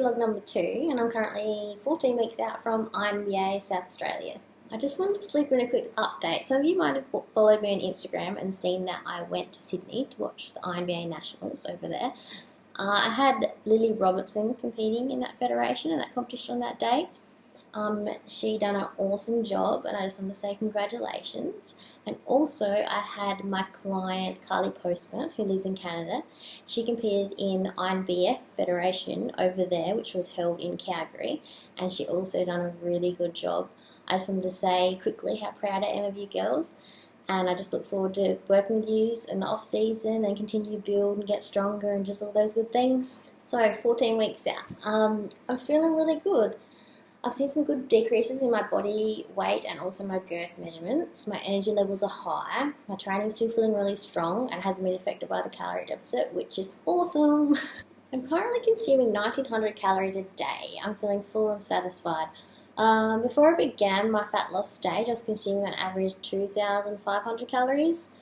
vlog number 2 and I'm currently 14 weeks out from INBA South Australia. I just wanted to slip in a quick update. Some of you might have followed me on Instagram and seen that I went to Sydney to watch the INBA Nationals over there. I had Lily Robertson competing in that federation and that competition on that day. She done an awesome job and I just want to say congratulations. And also I had my client Carly Postman, who lives in Canada. She competed in the INBF Federation over there, which was held in Calgary, and she also done a really good job. I just wanted to say quickly how proud I am of you girls, and I just look forward to working with you in the off season and continue to build and get stronger and just all those good things. So 14 weeks out. I'm feeling really good. I've seen some good decreases in my body weight and also my girth measurements. My energy levels are high. My training's still feeling really strong and hasn't been affected by the calorie deficit, which is awesome. I'm currently consuming 1900 calories a day. I'm feeling full and satisfied. Before I began my fat loss stage, I was consuming an average 2,500 calories.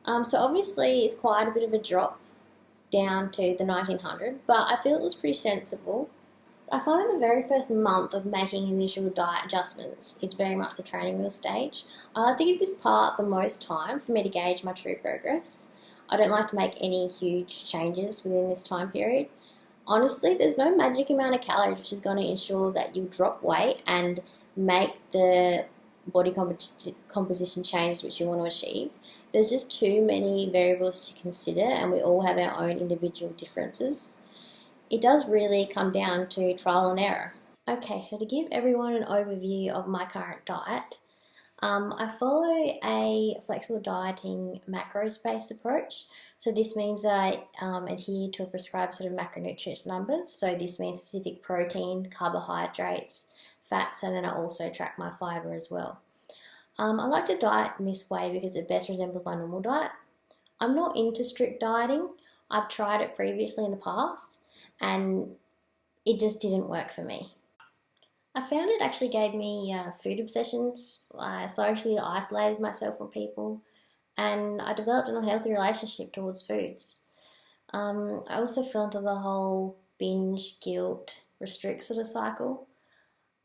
So obviously it's quite a bit of a drop down to the 1900, but I feel it was pretty sensible. I find the very first month of making initial diet adjustments is very much the training wheel stage. I like to give this part the most time for me to gauge my true progress. I don't like to make any huge changes within this time period. Honestly, there's no magic amount of calories which is going to ensure that you drop weight and make the body composition changes which you want to achieve. There's just too many variables to consider, and we all have our own individual differences. It does really come down to trial and error. Okay, so to give everyone an overview of my current diet, I follow a flexible dieting macros-based approach. So this means that I adhere to a prescribed set of macronutrient numbers. So this means specific protein, carbohydrates, fats, and then I also track my fiber as well. I like to diet in this way because it best resembles my normal diet. I'm not into strict dieting. I've tried it previously in the past, and it just didn't work for me. I found it actually gave me food obsessions. I socially isolated myself from people, and I developed an unhealthy relationship towards foods. I also fell into the whole binge, guilt, restrict sort of cycle.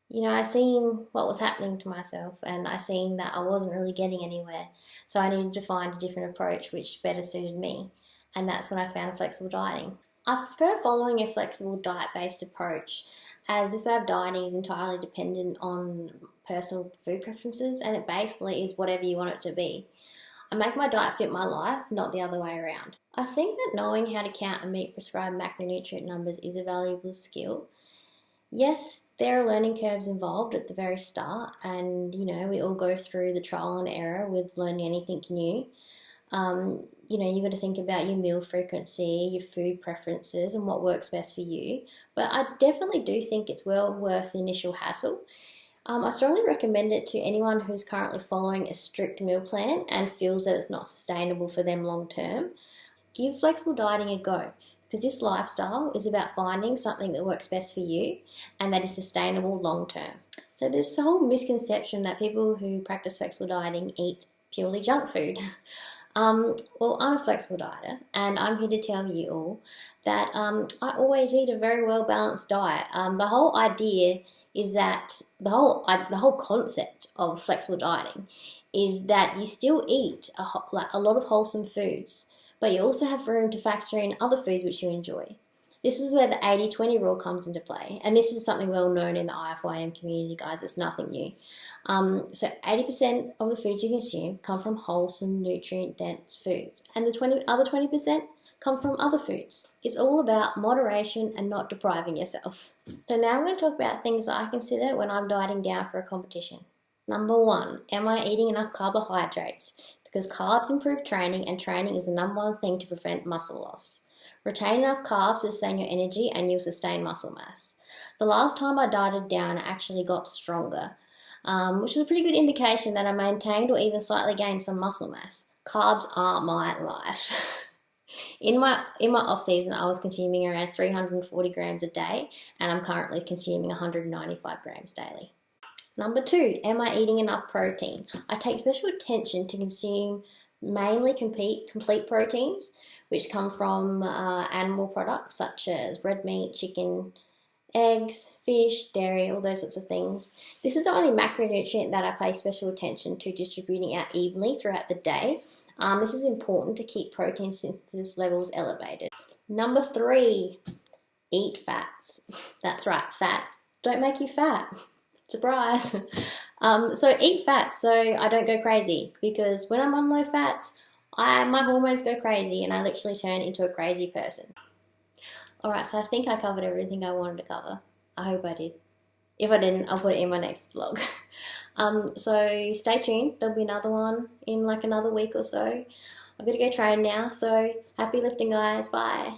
You know, I seen what was happening to myself, and I seen that I wasn't really getting anywhere, so I needed to find a different approach which better suited me, and that's when I found flexible dieting. I prefer following a flexible diet-based approach, as this way of dieting is entirely dependent on personal food preferences, and it basically is whatever you want it to be. I make my diet fit my life, not the other way around. I think that knowing how to count and meet prescribed macronutrient numbers is a valuable skill. Yes, there are learning curves involved at the very start, and we all go through the trial and error with learning anything new. You've got to think about your meal frequency, your food preferences, and what works best for you. But I definitely do think it's well worth the initial hassle. I strongly recommend it to anyone who's currently following a strict meal plan and feels that it's not sustainable for them long term. Give flexible dieting a go, because this lifestyle is about finding something that works best for you and that is sustainable long term. So there's this whole misconception that people who practice flexible dieting eat purely junk food. Well, I'm a flexible dieter, and I'm here to tell you all that I always eat a very well balanced diet. The whole idea is that the whole concept of flexible dieting is that you still eat a lot of wholesome foods, but you also have room to factor in other foods which you enjoy. This is where the 80-20 rule comes into play, and this is something well known in the IFYM community, guys. It's nothing new. So 80% of the foods you consume come from wholesome, nutrient-dense foods, and the other 20% come from other foods. It's all about moderation and not depriving yourself. So now I'm going to talk about things that I consider when I'm dieting down for a competition. Number 1, am I eating enough carbohydrates? Because carbs improve training, and training is the number one thing to prevent muscle loss. Retain enough carbs to sustain your energy and you'll sustain muscle mass. The last time I dieted down, I actually got stronger, which is a pretty good indication that I maintained or even slightly gained some muscle mass. Carbs are my life. In my off season, I was consuming around 340 grams a day, and I'm currently consuming 195 grams daily. Number 2, am I eating enough protein? I take special attention to consume mainly complete proteins, which come from animal products such as red meat, chicken, eggs, fish, dairy, all those sorts of things. This is the only macronutrient that I pay special attention to distributing out evenly throughout the day. This is important to keep protein synthesis levels elevated. Number 3, eat fats. That's right, fats don't make you fat. Surprise. So eat fats so I don't go crazy, because when I'm on low fats, my hormones go crazy and I literally turn into a crazy person. Alright, so I think I covered everything I wanted to cover. I hope I did. If I didn't, I'll put it in my next vlog. So stay tuned. There'll be another one in like another week or so. I've got to go train now, so happy lifting, guys. Bye.